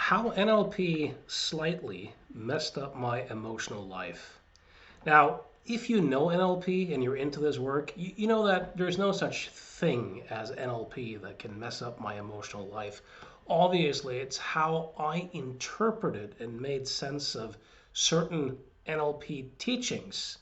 How NLP slightly messed up my emotional life. Now, if you know NLP and you're into this work, you know that there's no such thing as NLP that can mess up my emotional life. Obviously, it's how I interpreted and made sense of certain NLP teachings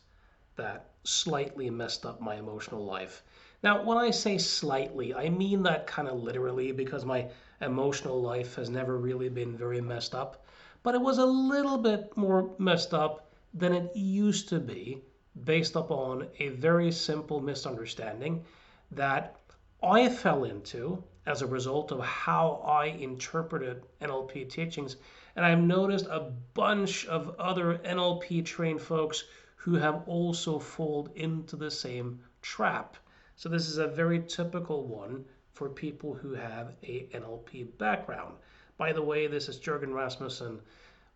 that slightly messed up my emotional life. Now, when I say slightly, I mean that kind of literally because my emotional life has never really been very messed up, but it was a little bit more messed up than it used to be based upon a very simple misunderstanding that I fell into as a result of how I interpreted NLP teachings. And I've noticed a bunch of other NLP trained folks who have also fallen into the same trap. So this is a very typical one for people who have a NLP background. By the way, this is Jürgen Rasmussen.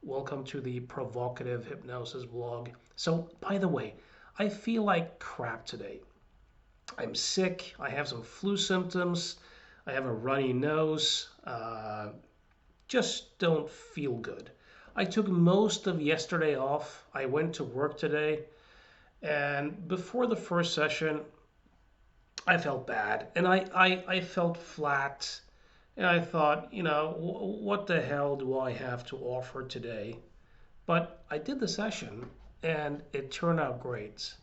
Welcome to the Provocative Hypnosis blog. So, by the way, I feel like crap today. I'm sick. I have some flu symptoms. I have a runny nose. Just don't feel good. I took most of yesterday off. I went to work today. And before the first session, I felt bad. And I felt flat. And I thought, what the hell do I have to offer today? But I did the session and it turned out great.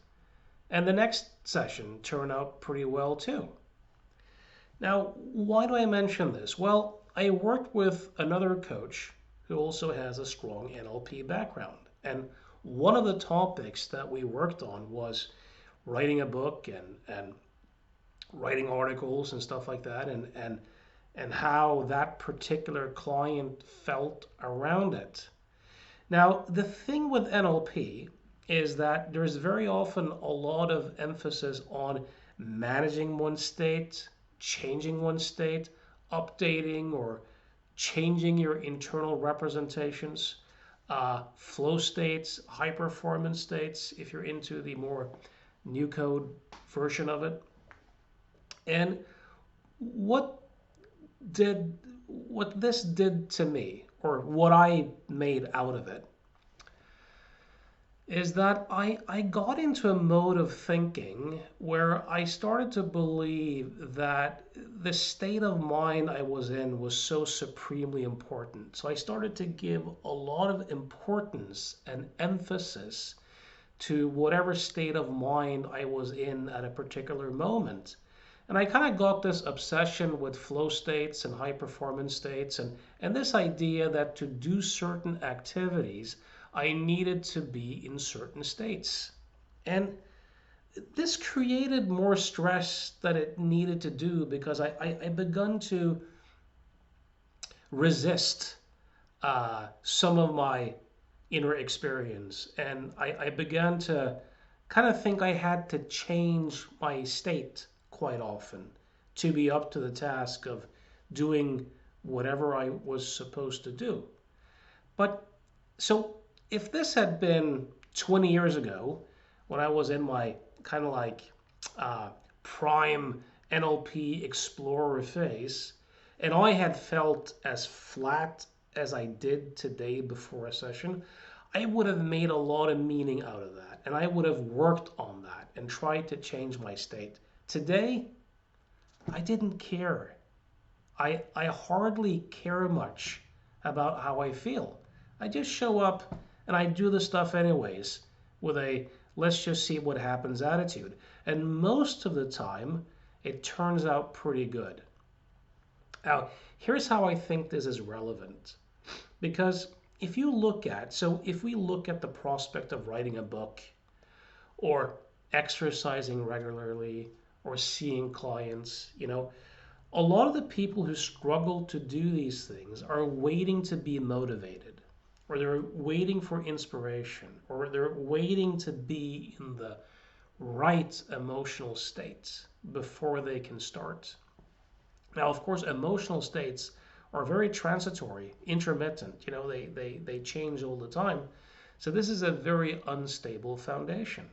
And the next session turned out pretty well too. Now, why do I mention this? Well, I worked with another coach who also has a strong NLP background. And one of the topics that we worked on was writing a book and writing articles and stuff like that and how that particular client felt around it. Now, the thing with NLP is that there's very often a lot of emphasis on managing one's state, changing one's state, updating or changing your internal representations, flow states, high performance states, if you're into the more new code version of it. And what did what this did to me, or what I made out of it, is that I got into a mode of thinking where I started to believe that the state of mind I was in was so supremely important. So I started to give a lot of importance and emphasis to whatever state of mind I was in at a particular moment. And I kind of got this obsession with flow states and high performance states and this idea that to do certain activities, I needed to be in certain states. And this created more stress that it needed to do because I begun to resist some of my inner experience. And I began to kind of think I had to change my state quite often to be up to the task of doing whatever I was supposed to do. But so if this had been 20 years ago, when I was in my kind of like prime NLP explorer phase, and I had felt as flat as I did today before a session, I would have made a lot of meaning out of that. And I would have worked on that and tried to change my state. Today, I didn't care. I hardly care much about how I feel. I just show up and I do the stuff anyways with a let's just see what happens attitude. And most of the time, it turns out pretty good. Now, here's how I think this is relevant. Because if we look at the prospect of writing a book or exercising regularly or seeing clients, a lot of the people who struggle to do these things are waiting to be motivated, or they're waiting for inspiration, or they're waiting to be in the right emotional states before they can start. Now, of course, emotional states are very transitory, intermittent. They change all the time. So this is a very unstable foundation.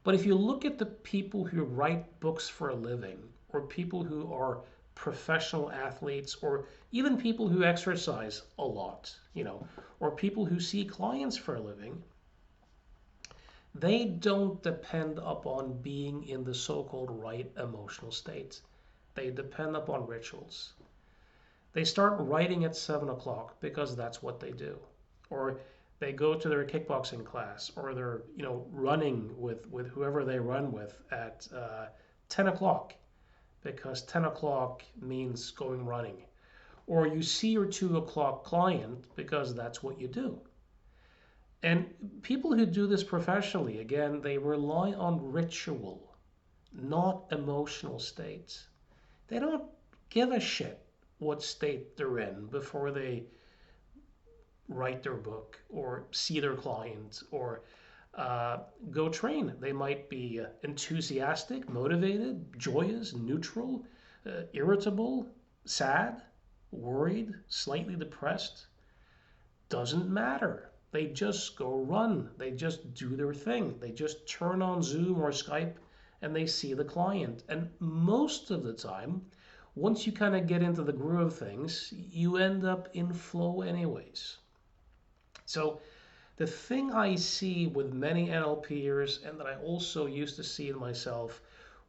But if you look at the people who write books for a living, or people who are professional athletes, or even people who exercise a lot, or people who see clients for a living, they don't depend upon being in the so-called right emotional state. They depend upon rituals. They start writing at 7 o'clock because that's what they do. Or they go to their kickboxing class, or they're running with whoever they run with at 10 o'clock because 10 o'clock means going running. Or you see your 2 o'clock client because that's what you do. And people who do this professionally, again, they rely on ritual, not emotional states. They don't give a shit what state they're in before they write their book or see their client or go train. They might be enthusiastic, motivated, joyous, neutral, irritable, sad, worried, slightly depressed. Doesn't matter. They just go run. They just do their thing. They just turn on Zoom or Skype and they see the client. And most of the time, once you kind of get into the groove of things, you end up in flow anyways. So the thing I see with many NLPers, and that I also used to see in myself,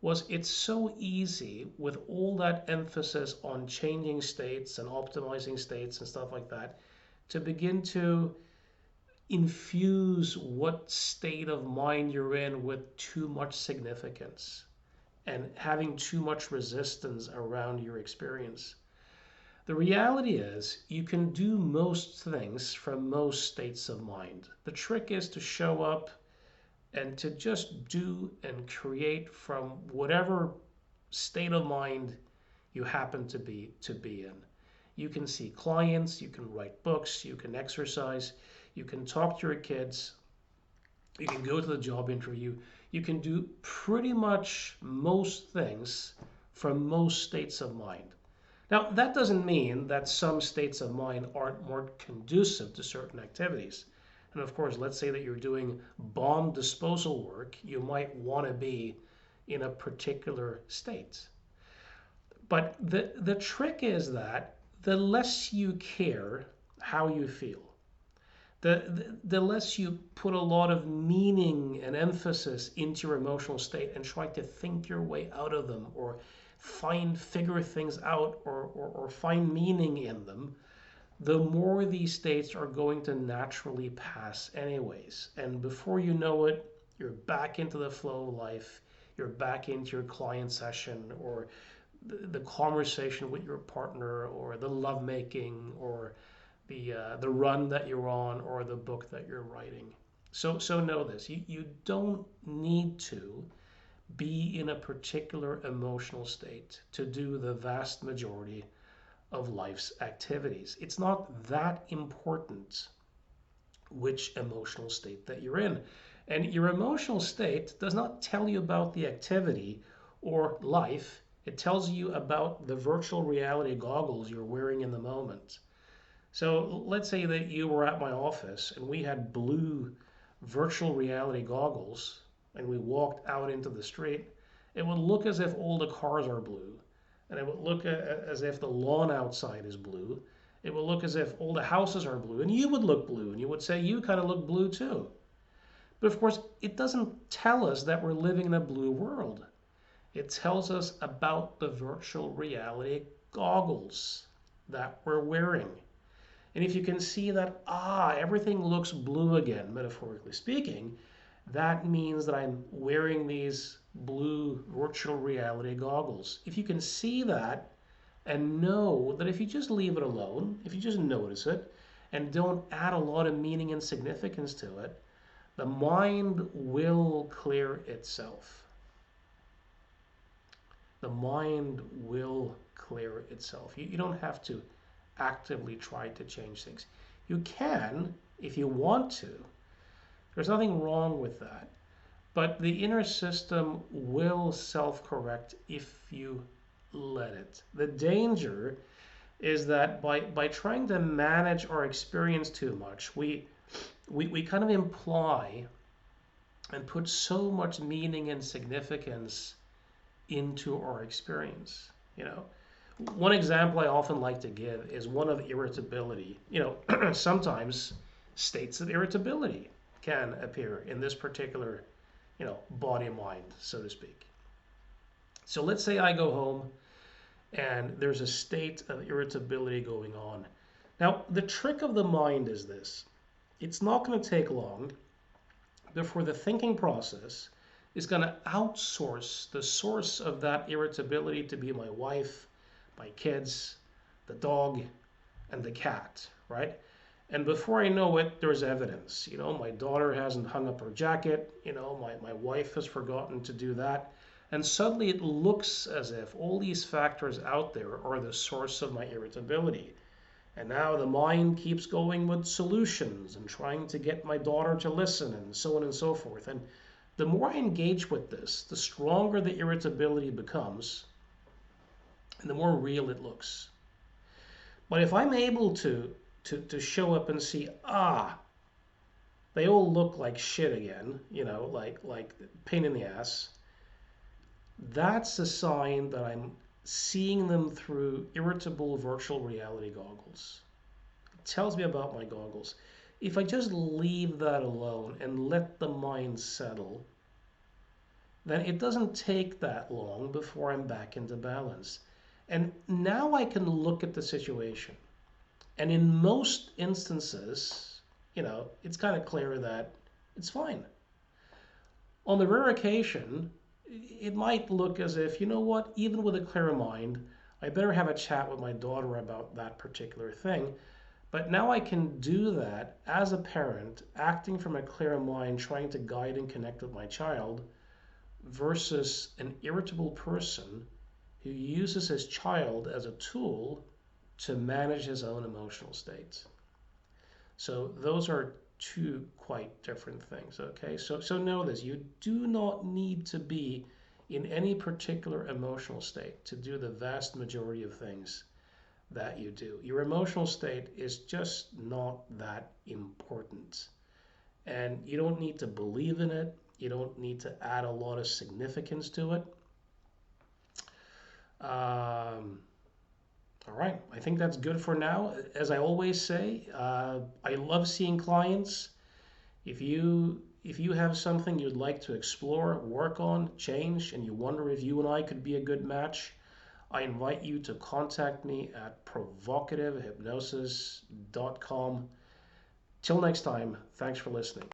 was it's so easy with all that emphasis on changing states and optimizing states and stuff like that to begin to infuse what state of mind you're in with too much significance and having too much resistance around your experience. The reality is, you can do most things from most states of mind. The trick is to show up and to just do and create from whatever state of mind you happen to be in. You can see clients, you can write books, you can exercise, you can talk to your kids, you can go to the job interview, you can do pretty much most things from most states of mind. Now, that doesn't mean that some states of mind aren't more conducive to certain activities. And of course, let's say that you're doing bomb disposal work, you might want to be in a particular state. But the trick is that the less you care how you feel, the less you put a lot of meaning and emphasis into your emotional state and try to think your way out of them or figure things out or find meaning in them, the more these states are going to naturally pass anyways. And before you know it, you're back into the flow of life, you're back into your client session or the conversation with your partner or the lovemaking or the run that you're on or the book that you're writing. So know this, you don't need to be in a particular emotional state to do the vast majority of life's activities. It's not that important which emotional state that you're in. And your emotional state does not tell you about the activity or life. It tells you about the virtual reality goggles you're wearing in the moment. So let's say that you were at my office and we had blue virtual reality goggles and we walked out into the street. It would look as if all the cars are blue, and it would look as if the lawn outside is blue. It would look as if all the houses are blue, and you would look blue, and you would say you kind of look blue too. But of course, it doesn't tell us that we're living in a blue world. It tells us about the virtual reality goggles that we're wearing. And if you can see that, everything looks blue again, metaphorically speaking, that means that I'm wearing these blue virtual reality goggles. If you can see that and know that if you just leave it alone, if you just notice it and don't add a lot of meaning and significance to it, the mind will clear itself. The mind will clear itself. You don't have to actively try to change things. You can if you want to. There's nothing wrong with that. But the inner system will self-correct if you let it. The danger is that by trying to manage our experience too much, we kind of imply and put so much meaning and significance into our experience. One example I often like to give is one of irritability. Sometimes states of irritability can appear in this particular, body mind, so to speak. So let's say I go home and there's a state of irritability going on. Now, the trick of the mind is this: it's not going to take long before the thinking process is going to outsource the source of that irritability to be my wife, my kids, the dog, and the cat, right? And before I know it, there's evidence. My daughter hasn't hung up her jacket. My wife has forgotten to do that. And suddenly it looks as if all these factors out there are the source of my irritability. And now the mind keeps going with solutions and trying to get my daughter to listen and so on and so forth. And the more I engage with this, the stronger the irritability becomes and the more real it looks. But if I'm able to show up and see, they all look like shit again, like pain in the ass, that's a sign that I'm seeing them through irritable virtual reality goggles. It tells me about my goggles. If I just leave that alone and let the mind settle, then it doesn't take that long before I'm back into balance. And now I can look at the situation. And in most instances, it's kind of clear that it's fine. On the rare occasion, it might look as if, you know what, even with a clear mind, I better have a chat with my daughter about that particular thing. But now I can do that as a parent, acting from a clear mind, trying to guide and connect with my child, versus an irritable person who uses his child as a tool to manage his own emotional states. So those are two quite different things, okay? So know this: you do not need to be in any particular emotional state to do the vast majority of things that you do. Your emotional state is just not that important. And you don't need to believe in it. You don't need to add a lot of significance to it. All right, I think that's good for now. As I always say, I love seeing clients. If you have something you'd like to explore, work on, change, and you wonder if you and I could be a good match, I invite you to contact me at provocative hypnosis.com. Till next time, thanks for listening.